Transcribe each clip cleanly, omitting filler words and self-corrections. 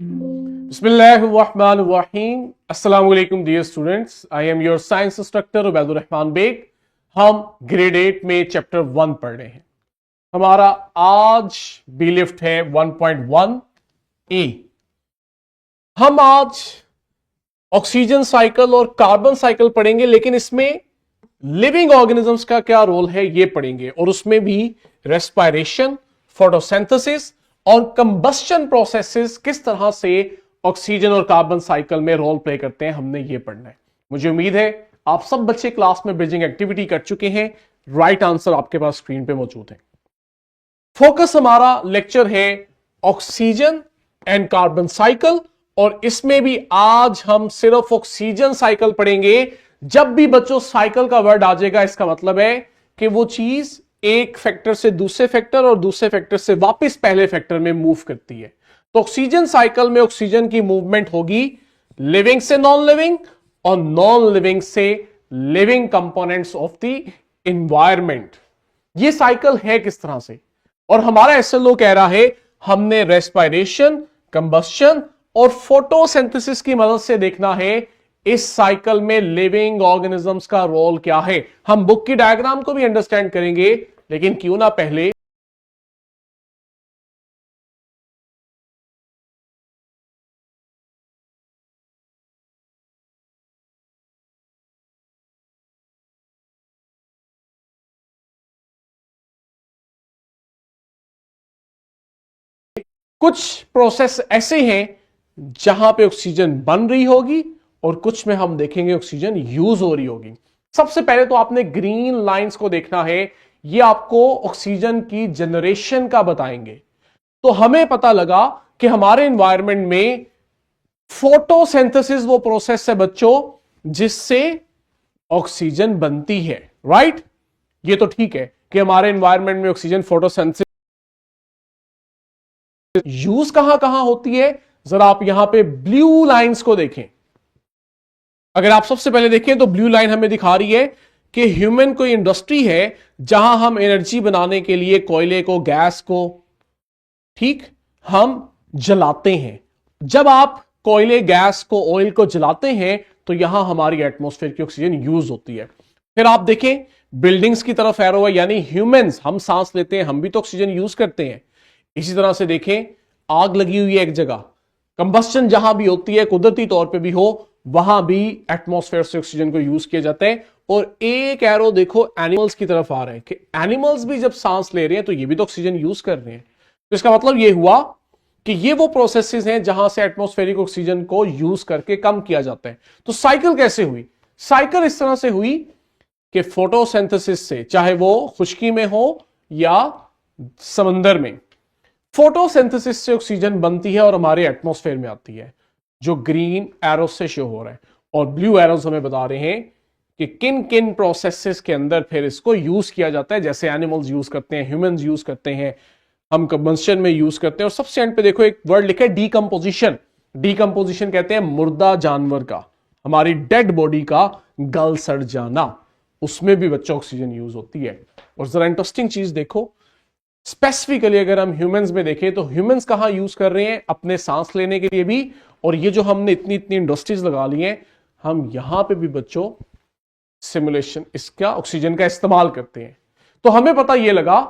बिस्मिल्लाहिर्रहमानिर्रहीम। अस्सलाम वालेकुम dear students, I am your science instructor Ubaidur Rahman Baig. हम ग्रेड 8 में चैप्टर 1 पढ़ रहे हैं। हमारा आज बी लिफ्ट है 1.1 ए। हम आज ऑक्सीजन साइकिल और कार्बन साइकिल पढ़ेंगे, लेकिन इसमें लिविंग ऑर्गेनिजम्स का क्या रोल है ये पढ़ेंगे, और उसमें भी रेस्पिरेशन, फोटोसिंथेसिस और कंबस्शन प्रोसेसेस किस तरह से ऑक्सीजन और कार्बन साइकिल में रोल प्ले करते हैं, हमने ये पढ़ना है। मुझे उम्मीद है आप सब बच्चे क्लास में ब्रिजिंग एक्टिविटी कर चुके हैं। राइट आंसर आपके पास स्क्रीन पे मौजूद है। फोकस हमारा लेक्चर है ऑक्सीजन एंड कार्बन साइकिल, और इसमें भी आज हम सिर्फ ऑक्सीजन साइकिल पढ़ेंगे। जब भी बच्चों साइकिल का वर्ड आ जाएगा, इसका मतलब है कि वो चीज एक फैक्टर से दूसरे फैक्टर और दूसरे फैक्टर से वापस पहले फैक्टर में मूव करती है। तो ऑक्सीजन साइकिल में ऑक्सीजन की मूवमेंट होगी लिविंग से नॉन लिविंग और नॉन लिविंग से living components of the environment. ये साइकिल है किस तरह से, और हमारा एसएलओ कह रहा है हमने रेस्पिरेशन, कंबस्शन और फोटोसिंथेसिस की मदद से देखना है इस साइकिल में लिविंग ऑर्गेनिजम्स का रोल क्या है। हम बुक की डायग्राम को भी अंडरस्टैंड करेंगे, लेकिन क्यों ना पहले कुछ प्रोसेस ऐसे हैं जहां पे ऑक्सीजन बन रही होगी और कुछ में हम देखेंगे ऑक्सीजन यूज हो रही होगी। सबसे पहले तो आपने ग्रीन लाइंस को देखना है, ये आपको ऑक्सीजन की जनरेशन का बताएंगे। तो हमें पता लगा कि हमारे एनवायरनमेंट में फोटोसिंथेसिस वो प्रोसेस है बच्चों जिससे ऑक्सीजन बनती है। राइट, ये तो ठीक है कि हमारे एनवायरनमेंट में ऑक्सीजन फोटोसिंथेसिस यूज कहां कहां होती है। जरा आप यहां पे ब्लू लाइंस को देखें। अगर आप सबसे पहले देखें तो ब्लू लाइन हमें दिखा रही है कि ह्यूमन कोई इंडस्ट्री है जहां हम एनर्जी बनाने के लिए कोयले को, गैस को, ठीक, हम जलाते हैं। जब आप कोयले, गैस को, ऑयल को जलाते हैं तो यहां हमारी एटमॉस्फेयर की ऑक्सीजन यूज होती है। फिर आप देखें बिल्डिंग्स की तरफ एरो है, यानी ह्यूमंस, हम सांस लेते हैं, हम भी तो ऑक्सीजन यूज करते हैं। इसी तरह से देखें आग लगी हुई है एक जगह, कंबस्शन जहां भी होती है, कुदरती तौर पे भी हो, वहां भी एटमॉस्फेयर से ऑक्सीजन को यूज किया जाता है। और एक एरो देखो एनिमल्स की तरफ आ रहे हैं कि एनिमल्स भी जब सांस ले रहे हैं तो ये भी तो ऑक्सीजन यूज कर रहे हैं। तो इसका मतलब ये हुआ कि ये वो प्रोसेसेस हैं जहां से एटमॉस्फेरिक ऑक्सीजन को यूज करके कम किया जाता है। तो साइकिल कैसे हुई? साइकिल इस तरह से हुई कि फोटोसिंथेसिस से, चाहे वो खुश्की में हो या समंदर में, फोटोसिंथेसिस से ऑक्सीजन बनती है और हमारे एटमॉस्फेयर में आती है, जो ग्रीन एरो से शो हो रहा है। और ब्लू एरोस हमें बता रहे हैं कि किन किन प्रोसेसेस के अंदर फिर इसको यूज किया जाता है। जैसे एनिमल्स यूज करते हैं, ह्यूमंस यूज करते हैं, हम कंबस्शन में यूज करते हैं। और सबसे एंड पे देखो एक वर्ड लिखा है डीकंपोजिशन। डीकंपोजिशन कहते हैं मुर्दा जानवर का, हमारी डेड बॉडी का गल सड़ जाना, उसमें भी बच्चों ऑक्सीजन यूज होती है। और जरा इंटरेस्टिंग चीज देखो, स्पेसिफिकली अगर हम ह्यूमंस में देखें तो ह्यूमंस कहां यूज कर रहे हैं, अपने सांस लेने के लिए भी, और ये जो हमने इतनी इतनी इंडस्ट्रीज लगा ली हैं, हम यहां पे भी बच्चों सिमुलेशन इसका ऑक्सीजन का इस्तेमाल करते हैं। तो हमें पता यह लगा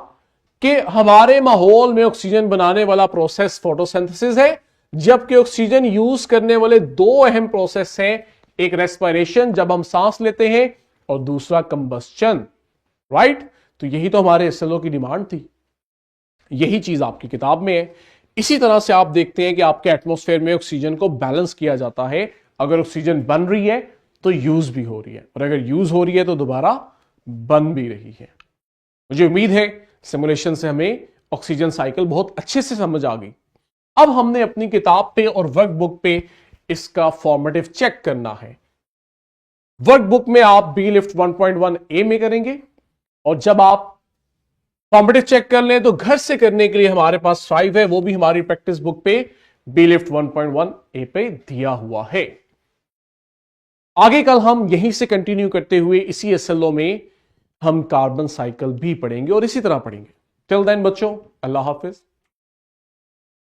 कि हमारे माहौल में ऑक्सीजन बनाने वाला प्रोसेस फोटोसिंथेसिस है, जबकि ऑक्सीजन यूज करने वाले दो अहम प्रोसेस हैं, एक रेस्पिरेशन जब हम सांस लेते हैं और दूसरा कंबस्शन। राइट, तो यही तो हमारे एसएलओ की डिमांड थी, यही चीज आपकी किताब में है। इसी तरह से आप देखते हैं कि आपके एटमॉस्फेयर में ऑक्सीजन को बैलेंस किया जाता है। अगर ऑक्सीजन बन रही है तो यूज भी हो रही है, और अगर यूज हो रही है तो दोबारा बन भी रही है। मुझे उम्मीद है सिमुलेशन से हमें ऑक्सीजन साइकिल बहुत अच्छे से समझ आ गई। अब हमने अपनी किताब पे और वर्कबुक पे इसका फॉर्मेटिव चेक करना है। वर्कबुक में आप बी लिफ्ट 1.1 ए में करेंगे, और जब आप फॉर्मेटिव चेक कर लें तो घर से करने के लिए हमारे पास 5 है, वो भी हमारी प्रैक्टिस बुक पे बी लिफ्ट 1.1 ए पे दिया हुआ है। आगे कल हम यहीं से कंटिन्यू करते हुए इसी एसएलओ में हम कार्बन साइकिल भी पढ़ेंगे और इसी तरह पढ़ेंगे। टिल देन बच्चों, अल्लाह हाफिज।